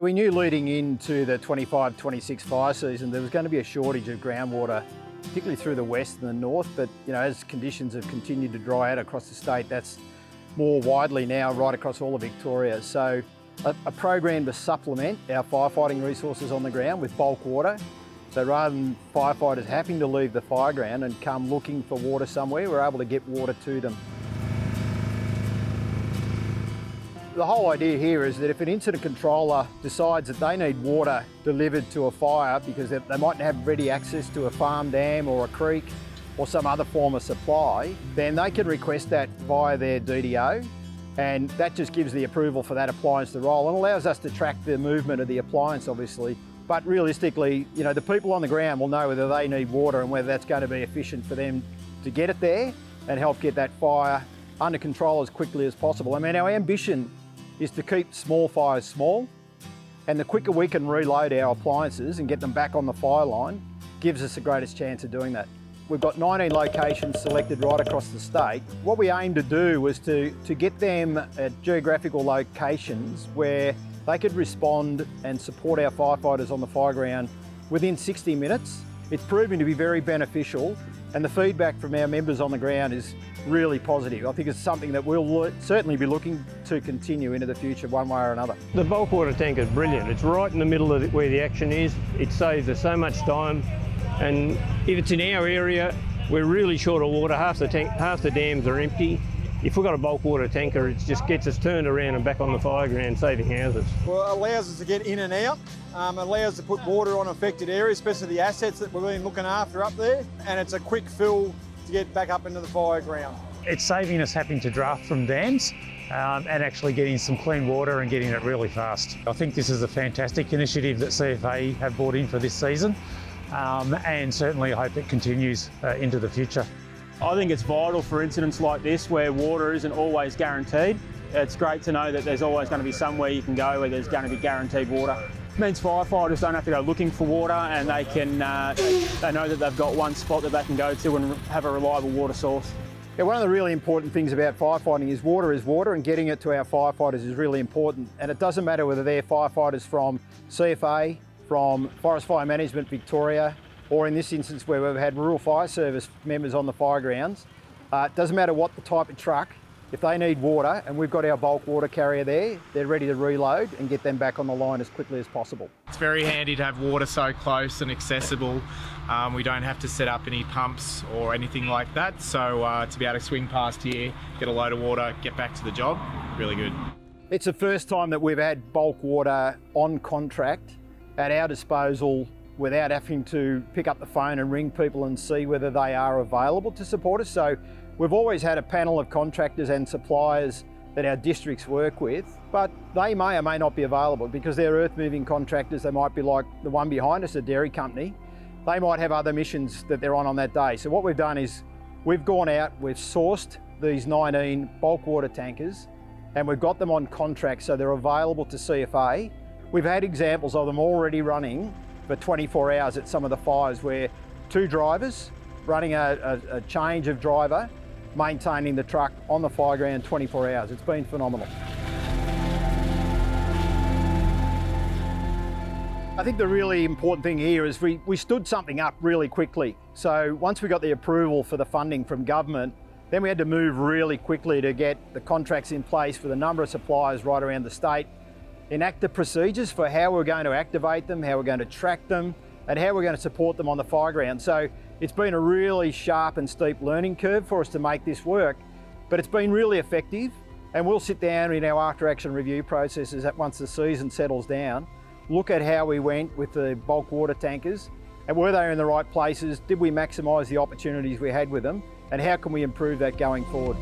We knew leading into the 25-26 fire season there was going to be a shortage of groundwater, particularly through the west and the north, but as conditions have continued to dry out across the state, that's more widely now right across all of Victoria. So a program to supplement our firefighting resources on the ground with bulk water. So rather than firefighters having to leave the fireground and come looking for water somewhere, we're able to get water to them. The whole idea here is that if an incident controller decides that they need water delivered to a fire because they mightn't have ready access to a farm dam or a creek or some other form of supply, then they can request that via their DDO, and that just gives the approval for that appliance to roll and allows us to track the movement of the appliance, obviously. But realistically, the people on the ground will know whether they need water and whether that's going to be efficient for them to get it there and help get that fire under control as quickly as possible. I mean, our ambition is to keep small fires small, and the quicker we can reload our appliances and get them back on the fire line gives us the greatest chance of doing that. We've got 19 locations selected right across the state. What we aim to do was to get them at geographical locations where they could respond and support our firefighters on the fireground within 60 minutes. It's proving to be very beneficial, and the feedback from our members on the ground is really positive. I think it's something that we'll certainly be looking to continue into the future one way or another. The bulk water tank is brilliant. It's right in the middle of where the action is. It saves us so much time, and if it's in our area, we're really short of water. Half the dams are empty. If we've got a bulk water tanker, it just gets us turned around and back on the fireground, saving houses. Well, it allows us to get in and out. It allows us to put water on affected areas, especially the assets that we've been looking after up there. And it's a quick fill to get back up into the fireground. It's saving us having to draft from dams and actually getting some clean water and getting it really fast. I think this is a fantastic initiative that CFA have brought in for this season, and certainly I hope it continues into the future. I think it's vital for incidents like this where water isn't always guaranteed. It's great to know that there's always going to be somewhere you can go where there's going to be guaranteed water. It means firefighters don't have to go looking for water, and they can they know that they've got one spot that they can go to and have a reliable water source. Yeah, one of the really important things about firefighting is water, and getting it to our firefighters is really important. And it doesn't matter whether they're firefighters from CFA, from Forest Fire Management Victoria, or in this instance where we've had Rural Fire Service members on the firegrounds. It doesn't matter what the type of truck, if they need water and we've got our bulk water carrier there, they're ready to reload and get them back on the line as quickly as possible. It's very handy to have water so close and accessible. We don't have to set up any pumps or anything like that, so to be able to swing past here, get a load of water, get back to the job, really good. It's the first time that we've had bulk water on contract at our disposal without having to pick up the phone and ring people and see whether they are available to support us. So we've always had a panel of contractors and suppliers that our districts work with, but they may or may not be available because they're earth moving contractors. They might be like the one behind us, a dairy company. They might have other missions that they're on that day. So what we've done is we've gone out, we've sourced these 19 bulk water tankers, and we've got them on contract so they're available to CFA. We've had examples of them already running for 24 hours at some of the fires where two drivers running a change of driver, maintaining the truck on the fireground 24 hours. It's been phenomenal. I think the really important thing here is we stood something up really quickly. So once we got the approval for the funding from government, then we had to move really quickly to get the contracts in place for the number of suppliers right around the state, enact the procedures for how we're going to activate them, how we're going to track them, and how we're going to support them on the fireground. So it's been a really sharp and steep learning curve for us to make this work, but it's been really effective, and we'll sit down in our after-action review processes once the season settles down, look at how we went with the bulk water tankers, and were they in the right places, did we maximise the opportunities we had with them, and how can we improve that going forward.